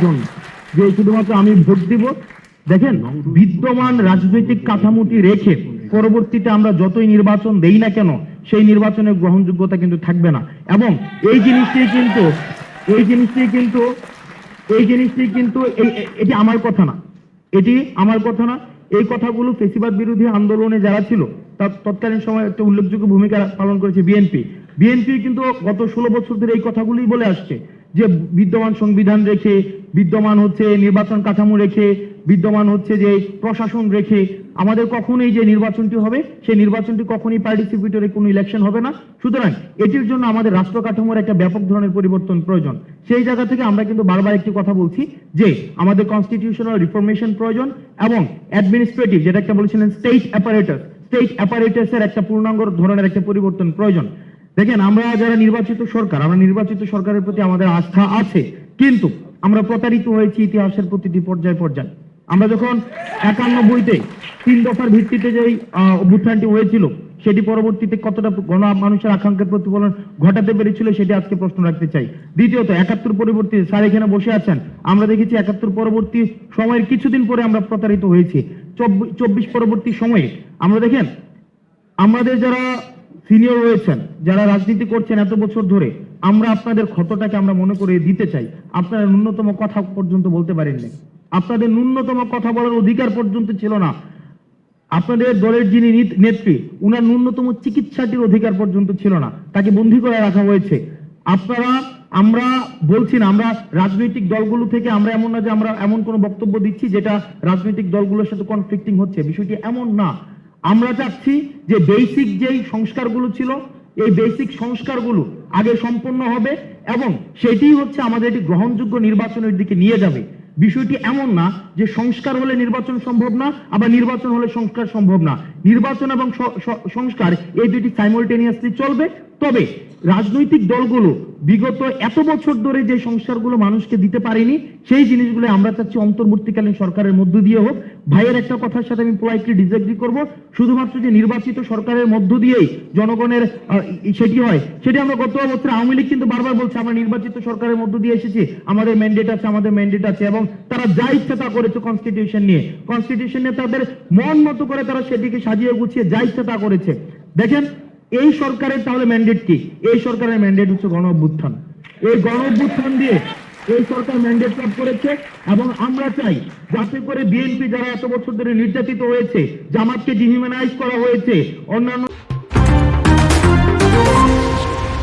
জন্য যে শুধুমাত্র আমি ভোট দিব। দেখেন, বিদ্যমান রাজনৈতিক কাঠামোটি রেখে পরবর্তীতে আমরা যতই নির্বাচন দেই না কেন সেই নির্বাচনের গ্রহণযোগ্যতা কিন্তু থাকবে না। এবং এই জিনিসটি কিন্তু এটি আমার কথা না, এই কথাগুলো ফেসিবাদ বিরোধী আন্দোলনে যারা ছিল তার তৎকালীন সময় একটা উল্লেখযোগ্য ভূমিকা পালন করেছে বিএনপি কিন্তু গত 16 বছর ধরে এই কথাগুলোই বলে আসছে যে বিদ্যমান সংবিধান রেখে, বিদ্যমান হচ্ছে নির্বাচন কাঠামো রেখে, বিদ্যমান হচ্ছে যে প্রশাসন রেখে আমাদের কখনোই যে নির্বাচনটি হবে সেই নির্বাচনটি কখনোই পার্টিসিপেটরি কোনো ইলেকশন হবে না। সুতরাং এটির জন্য আমাদের রাষ্ট্র কাঠামোর একটা ব্যাপক ধরনের পরিবর্তন প্রয়োজন। সেই জায়গা থেকে আমরা কিন্তু বারবার একটি কথা বলছি যে আমাদের কনস্টিটিউশনাল রিফরমেশন প্রয়োজন এবং অ্যাডমিনিস্ট্রেটিভ, যেটা একটা বলেছিলেন স্টেট অ্যাপারেটাসের একটা পূর্ণাঙ্গ ধরনের একটা পরিবর্তন প্রয়োজন। দেখেন, আমরা যারা নির্বাচিত সরকারের প্রতি আমাদের আস্থা আছে, কিন্তু আমরা প্রতারিত হয়েছি ইতিহাসের প্রতিটি পর্যায়ে। আমরা যখন 91-তে 3 দফার ভিত্তিতে যে অভ্যুত্থানটি হয়েছিল সেটি পরবর্তীতে কতটা মানুষের আকাঙ্ক্ষার প্রতিফলন ঘটাতে পেরেছিল সেটি আজকে প্রশ্ন রাখতে চাই। দ্বিতীয়ত 71 পরবর্তী, স্যার এখানে বসে আছেন, আমরা দেখেছি 71 পরবর্তী সময়ের কিছুদিন পরে আমরা প্রতারিত হয়েছি। 24 পরবর্তী সময়ে আমরা দেখেন, আমাদের যারা সিনিয়র রয়েছেন, যারা রাজনীতি করছেন এত বছর ধরে, আমরা আপনাদের ক্ষতটাকে আমরা মনে করে দিতে চাই। আপনারা ন্যূনতম কথা পর্যন্ত বলতে পারেননি, আপনাদের ন্যূনতম কথা বলার অধিকার পর্যন্ত ছিল না। আপনাদের দলের যিনি নেত্রী, উনার ন্যূনতম চিকিৎসাটির অধিকার পর্যন্ত ছিল না, তাকে বন্দী করে রাখা হয়েছে। আমরা বলছি না আমরা রাজনৈতিক দলগুলো থেকে আমরা এমন না যে আমরা এমন কোনো বক্তব্য দিচ্ছি যেটা রাজনৈতিক দলগুলোর সাথে কনফ্লিক্টিং হচ্ছে, বিষয়টি এমন না। আমরা চাচ্ছি যে বেসিক যেই সংস্কারগুলো ছিল এই বেসিক সংস্কারগুলো আগে সম্পন্ন হবে এবং সেটি হচ্ছে আমাদের একটি গ্রহণযোগ্য নির্বাচনের দিকে নিয়ে যাবে। বিষয়টি এমন না যে সংস্কার হলে নির্বাচন সম্ভব না, আবার নির্বাচন হলে সংস্কার সম্ভব না। নির্বাচন এবং সংস্কার এই দুটি সাইমultaneously চলবে। তবে রাজনৈতিক দলগুলো বিগত এত বছর ধরে যে সংস্কারগুলো মানুষকে দিতে পারেনি সেই জিনিসগুলো আমরা চাচ্ছি অন্তর্বর্তীকালীন সরকারের মধ্য দিয়ে হোক। ভাইয়ের একটা কথার সাথে আমি পোলাইটলি ডিসএগ্রি করব, শুধুমাত্র যে নির্বাচিত সরকারের মধ্য দিয়েই জনগণের সেটি হয়, সেটি আমরা গত বছর আওয়ামী লীগ কিন্তু বারবার বলছে আমরা নির্বাচিত সরকারের মধ্য দিয়ে এসেছি, আমাদের ম্যান্ডেট আছে এবং তারা যা ইচ্ছা তা করেছে কনস্টিটিউশন নিয়ে তাদের মন মতো করে তারা সেটিকে সাজিয়ে গুছিয়ে যা ইচ্ছা তা করেছে। দেখেন, এই সরকারের তাহলে ম্যান্ডেট কি? এই সরকারের ম্যান্ডেট হচ্ছে গণ অভ্যুত্থান। এই গণ অভ্যুত্থান দিয়ে এই সরকার ম্যান্ডেট লাভ করেছে এবং আমরা চাই যাতে করে বিএনপি যারা এত বছর ধরে নির্যাতিত হয়েছে, জামাতকে ডিহিউম্যানাইজ করা হয়েছে, অন্যান্য